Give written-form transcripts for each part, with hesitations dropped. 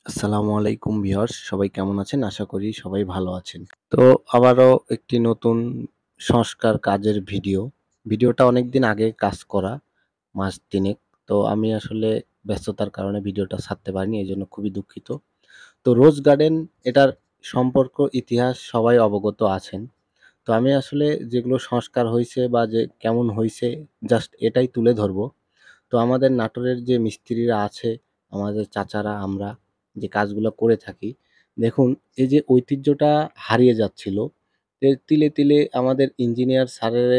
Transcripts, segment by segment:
আসসালামু আলাইকুম ভিউয়ার্স, সবাই কেমন আছেন? আশা করি সবাই ভালো আছেন। তো আবারও একটি নতুন সংস্কার কাজের ভিডিওটা অনেকদিন আগে কাজ করা, মাস ৩ এক। তো আমি আসলে ব্যস্ততার কারণে ভিডিওটা ছাড়তে পারিনি। এজন্য খুবই দুঃখিত। তো রোজ গার্ডেন এটার সম্পর্ক ইতিহাস সবাই অবগত আছেন। তো আমি আসলে যেগুলো সংস্কার হইছে বা যে কেমন হইছে জাস্ট এটাই তুলে ধরবো। তো আমাদের নাটোরের যে মিস্ত্রিরা আছে, আমাদের চাচারা আমরা যে কাজগুলো করে থাকি, দেখুন এই যে ঐতিহ্যটা হারিয়ে যাচ্ছিল। তিলে, তিলে আমাদের ইঞ্জিনিয়ার স্যারের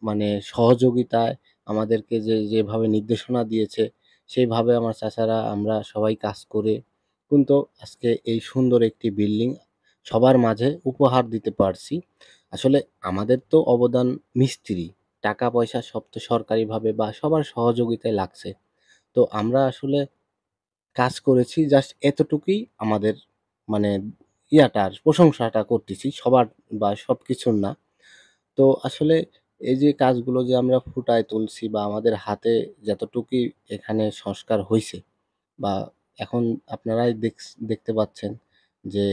মানে সহযোগিতায় আমাদেরকে যেভাবে নির্দেশনা দিয়েছে, সেইভাবে আমার চাচারা আমরা সবাই কাজ করে কিন্তু আজকে এই সুন্দর একটি বিল্ডিং সবার মাঝে উপহার দিতে পারছি। আসলে আমাদের তো অবদান মিস্ত্রি। টাকা-পয়সা সব তো সরকারিভাবে বা সবার সহযোগিতায় লাগছে। তো আমরা আসলে কাজ করেছি জাস্ট এতটুকুই আমাদের মানে প্রশংসাটা করতেছি সবার বা সবকিছুর না। তো আসলে এই যে কাজগুলো যে আমরা ফুটায় তুলছি বা আমাদের হাতে যতটুকুই এখানে সংস্কার হইছে বা এখন আপনারাই দেখতে পাচ্ছেন যে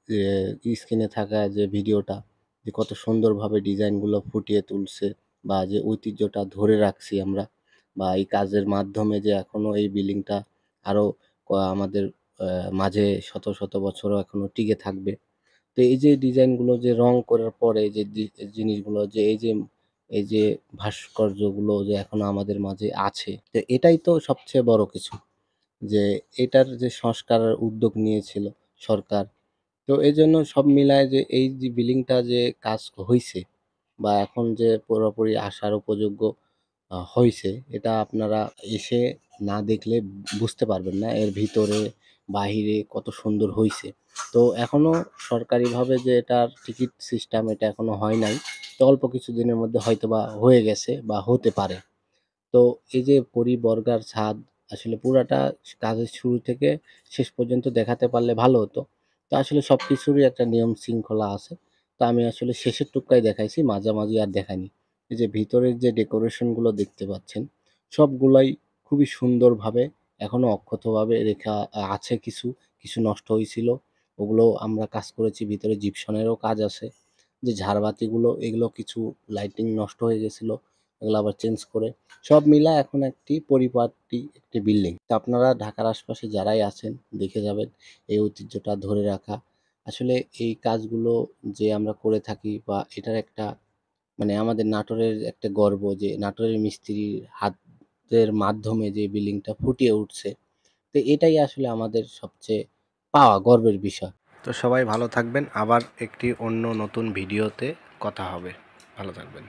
যে স্ক্রিনে থাকা যে ভিডিওটা যে কত সুন্দরভাবে ডিজাইনগুলো ফুটিয়ে তুলছে বা যে ঐতিহ্যটা ধরে রাখছি আমরা বা এই কাজের মাধ্যমে যে এখনো এই বিল্ডিংটা আরো আমাদের মাঝে শত শত বছরও এখনো টিকে থাকবে। তো এই যে ডিজাইনগুলো যে রং করার পরে যে জিনিসগুলো যে এই যে ভাস্কর্যগুলো যে এখনো আমাদের মাঝে আছে, তো এটাই তো সবচেয়ে বড় কিছু। যে এটার যে সংস্কারের উদ্যোগ নিয়েছিল সরকার। তো এজন্য সব মিলায় যে এই যে বিল্ডিংটা যে কাজ হইছে বা এখন যে পুরোপুরি আসার উপযোগ্য হইছে, এটা আপনারা এসে না দেখলে বুঝতে পারবেন না এর ভিতরে বাহিরে কত সুন্দর হইছে। তো এখনো সরকারিভাবে যে এটার টিকিট সিস্টেম এটা এখনো হয় নাই। তো অল্প কিছুদিনের মধ্যে হয়তোবা হয়ে গেছে বা হতে পারে। তো এই যে পরিবর্গার ছাদ আসলে পুরাটা কাজের শুরু থেকে শেষ পর্যন্ত দেখাতে পারলে ভালো হতো। তো আসলে সবকিছুরই একটা নিয়ম শৃঙ্খলা আছে। তো আমি আসলে শেষের টুকটাই দেখাইছি, মাঝামাঝি আর দেখাইনি। এই যে ভিতরের যে ডেকোরেশন গুলো দেখতে পাচ্ছেন, সবগুলাই খুবই সুন্দরভাবে এখনো অক্ষতভাবে রেখা আছে কিছু, কিছু নষ্ট হইছিল। ওগুলো আমরা কাজ করেছি। ভিতরে জিপসনেরও কাজ আছে। যে ঝাড়বাতিগুলো এগুলো কিছু লাইটিং নষ্ট হয়ে গেছিল। এগুলো আবার চেঞ্জ করে সব মিলা এখন একটি পরিপাটি একটি বিল্ডিং। তো আপনারা ঢাকার আশপাশে যারাই আছেন দেখে যাবেন এই ঐতিহ্যটা ধরে রাখা। আসলে এই কাজগুলো যে আমরা করে থাকি বা এটার একটা মানে আমাদের নাটোরের একটা গর্ব যে নাটোরের মিস্ত্রির হাতের মাধ্যমে যে বিল্ডিংটা ফুটিয়ে উঠছে। তো এটাই আসলে আমাদের সবচেয়ে পাওয়া গর্বের বিষয়। তো সবাই ভালো থাকবেন। আবার একটি অন্য নতুন ভিডিওতে কথা হবে। ভালো থাকবেন।